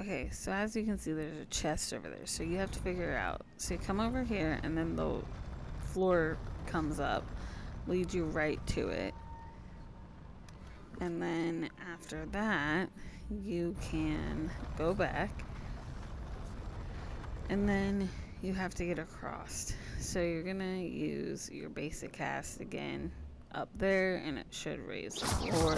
okay, so as you can see, there's a chest over there. So you have to figure out. So you come over here, and then the floor comes up, leads you right to it. And then after that, you can go back. And then you have to get across. So you're going to use your basic cast again up there, and it should raise the floor.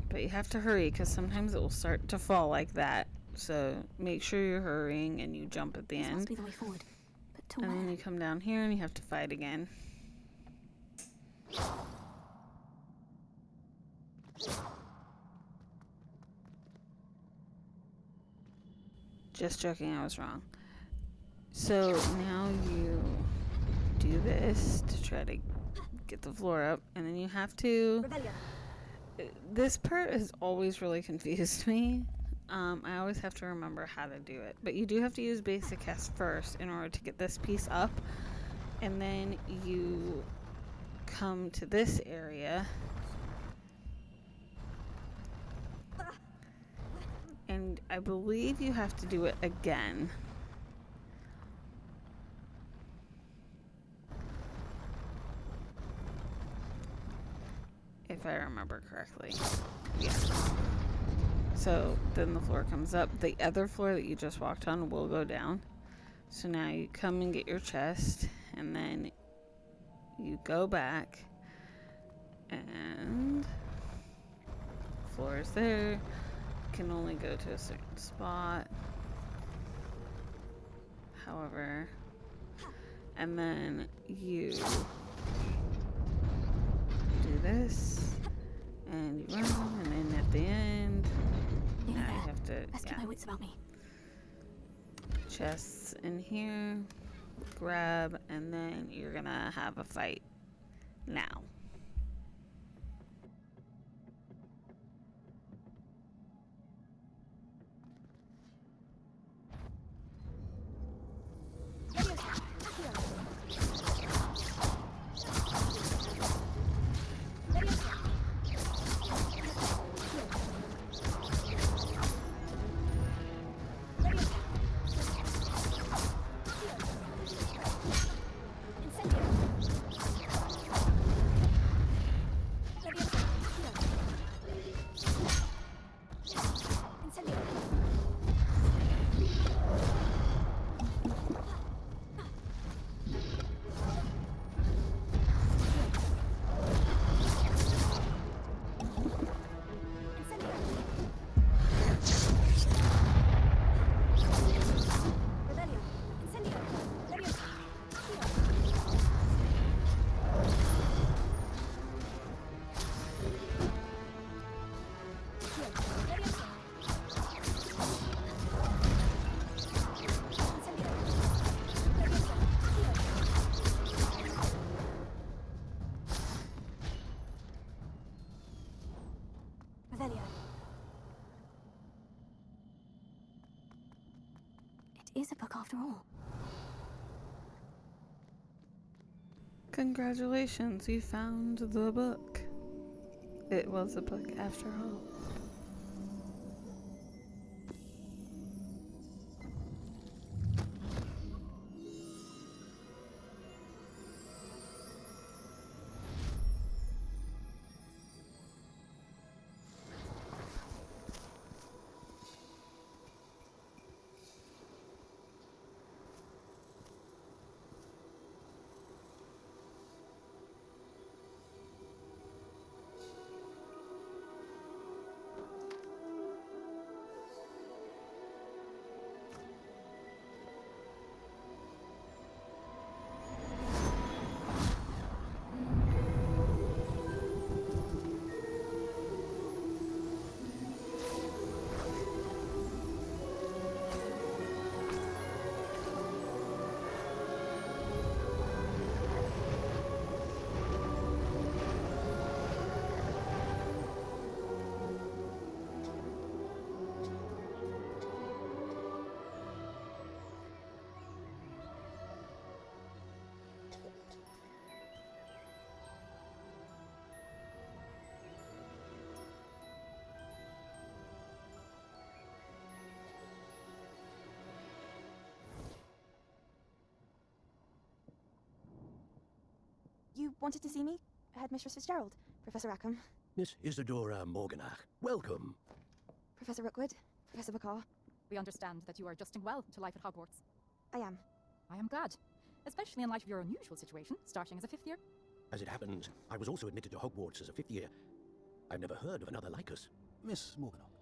But you have to hurry because sometimes it will start to fall like that. So make sure you're hurrying and you jump at the end. Must be the way forward. But to And where? then you come down here and you have to fight again. Just joking, I was wrong. So now you do this to try to get the floor up, and then you have to... This part has always really confused me. I always have to remember how to do it. But you do have to use basic cast first in order to get this piece up. And then you come to this area. And I believe you have to do it again. If I remember correctly. Yeah. So then the floor comes up. The other floor that you just walked on will go down. So now you come and get your chest, and then you go back, and the floor is there. You can only go to a certain spot. However, and then you do this, and you run, and then at the end, now you have to, Let's keep my wits about me. Chests in here, grab, and then you're gonna have a fight now. It is a book after all. Congratulations, you found the book. It was a book after all. Wanted to see me? Headmistress Fitzgerald. Professor Rackham. Miss Isadora Morganach, welcome. Professor Rookwood. Professor McCaw. We understand that you are adjusting well to life at Hogwarts. I am. I am glad. Especially in light of your unusual situation, starting as a 5th year. As it happens, I was also admitted to Hogwarts as a 5th year. I've never heard of another like us. Miss Morganach,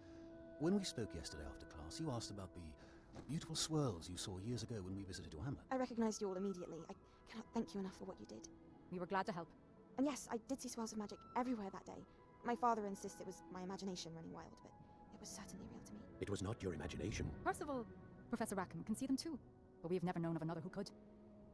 when we spoke yesterday after class, you asked about the beautiful swirls you saw years ago when we visited your hamlet. I recognized you all immediately. I cannot thank you enough for what you did. We were glad to help. And yes, I did see swirls of magic everywhere that day. My father insists it was my imagination running wild, but it was certainly real to me. It was not your imagination. Percival, Professor Rackham can see them too, but we have never known of another who could.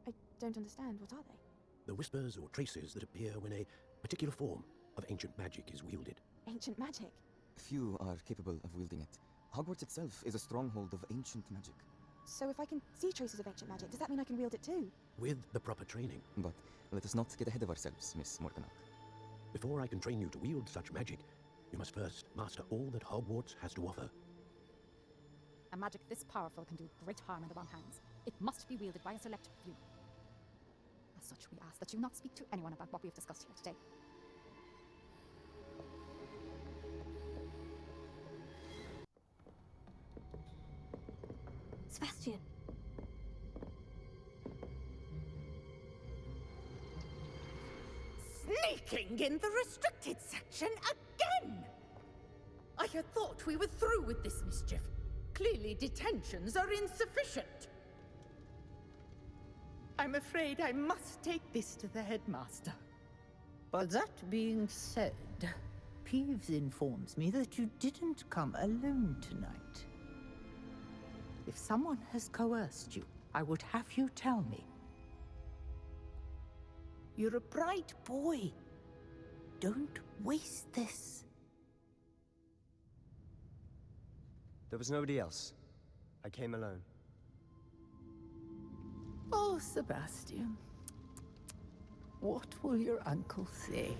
I don't understand. What are they? The whispers or traces that appear when a particular form of ancient magic is wielded. Ancient magic? Few are capable of wielding it. Hogwarts itself is a stronghold of ancient magic. So if I can see traces of ancient magic, does that mean I can wield it too? With the proper training. But let us not get ahead of ourselves, Miss Morganach. Before I can train you to wield such magic, you must first master all that Hogwarts has to offer. A magic this powerful can do great harm in the wrong hands. It must be wielded by a select few. As such, we ask that you not speak to anyone about what we have discussed here today. Sebastian. Sneaking in the restricted section again! I had thought we were through with this mischief. Clearly detentions are insufficient. I'm afraid I must take this to the headmaster. But that being said, Peeves informs me that you didn't come alone tonight. If someone has coerced you, I would have you tell me. You're a bright boy. Don't waste this. There was nobody else. I came alone. Oh, Sebastian. What will your uncle say?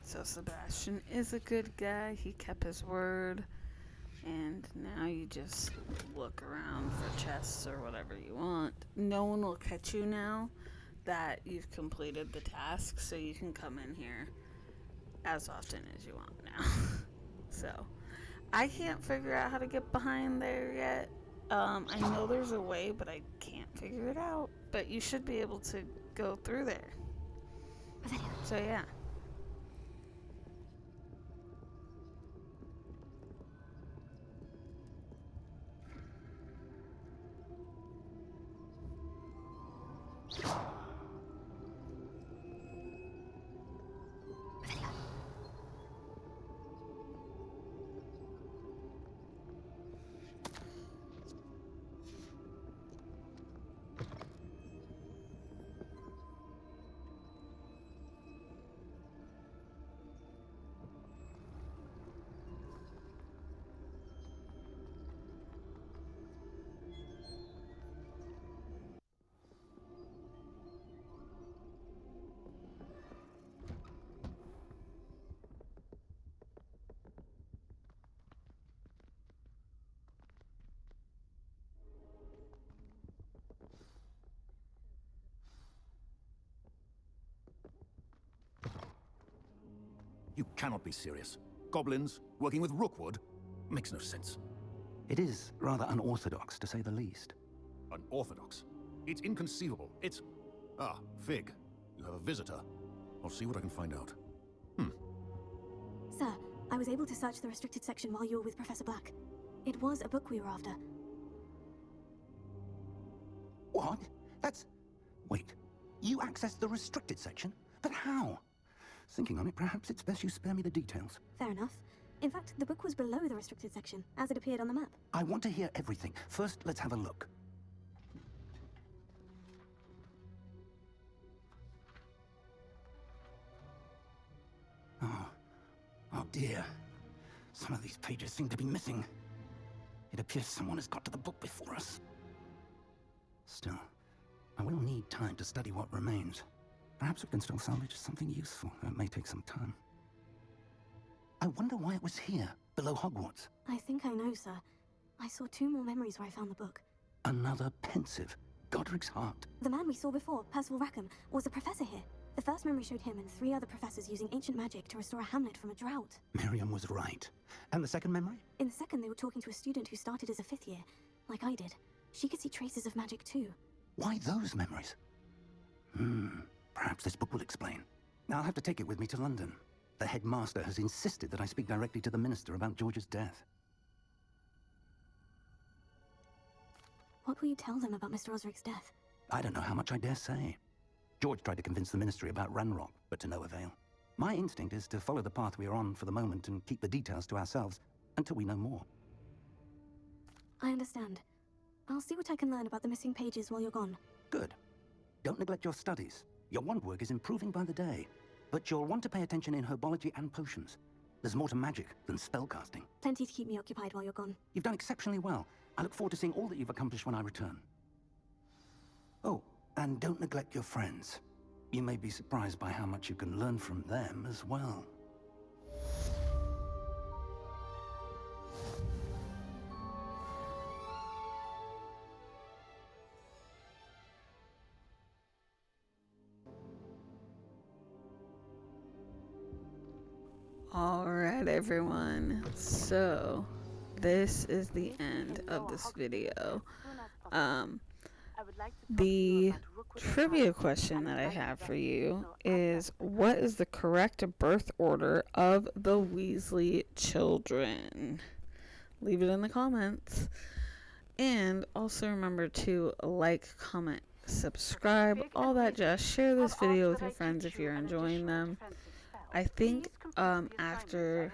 So Sebastian is a good guy. He kept his word. And now you just look around for chests or whatever you want. No one will catch you now that you've completed the task, so you can come in here as often as you want now. So, I can't figure out how to get behind there yet. I know there's a way, but I can't figure it out. But you should be able to go through there. So yeah. You cannot be serious. Goblins working with Rookwood makes no sense. It is rather unorthodox, to say the least. Unorthodox? It's inconceivable. It's... Ah, Fig. You have a visitor. I'll see what I can find out. Sir, I was able to search the restricted section while you were with Professor Black. It was a book we were after. What? That's... Wait. You accessed the restricted section? But how? Thinking on it, perhaps it's best you spare me the details. Fair enough. In fact, the book was below the restricted section, as it appeared on the map. I want to hear everything. First, let's have a look. dear. Some of these pages seem to be missing. It appears someone has got to the book before us. Still, I will need time to study what remains. Perhaps we can still salvage something useful. It may take some time. I wonder why it was here, below Hogwarts. I think I know, sir. I saw 2 more memories where I found the book. Another pensive. Godric's heart. The man we saw before, Percival Rackham, was a professor here. The first memory showed him and 3 other professors using ancient magic to restore a hamlet from a drought. Miriam was right. And the second memory? In the second, they were talking to a student who started as a 5th year, like I did. She could see traces of magic too. Why those memories? Perhaps this book will explain. I'll have to take it with me to London. The headmaster has insisted that I speak directly to the minister about George's death. What will you tell them about Mr. Osric's death? I don't know how much I dare say. George tried to convince the ministry about Ranrock, but to no avail. My instinct is to follow the path we are on for the moment and keep the details to ourselves until we know more. I understand. I'll see what I can learn about the missing pages while you're gone. Good. Don't neglect your studies. Your wand work is improving by the day. But you'll want to pay attention in herbology and potions. There's more to magic than spellcasting. Plenty to keep me occupied while you're gone. You've done exceptionally well. I look forward to seeing all that you've accomplished when I return. Oh, and don't neglect your friends. You may be surprised by how much you can learn from them as well. Alright everyone, so this is the end of this video. The trivia question that I have for you is, what is the correct birth order of the Weasley children? Leave it in the comments. And also remember to like, comment, subscribe, all that jazz. Share this video with your friends if you're enjoying them. I think after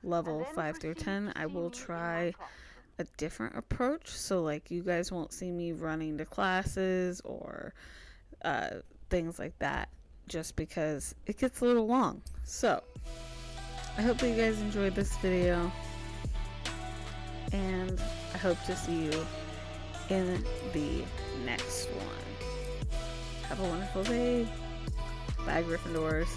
level 5 through 10, I will try a different approach. So like you guys won't see me running to classes or things like that, just because it gets a little long. So I hope that you guys enjoyed this video, and I hope to see you in the next one. Have a wonderful day. Bye, Gryffindors.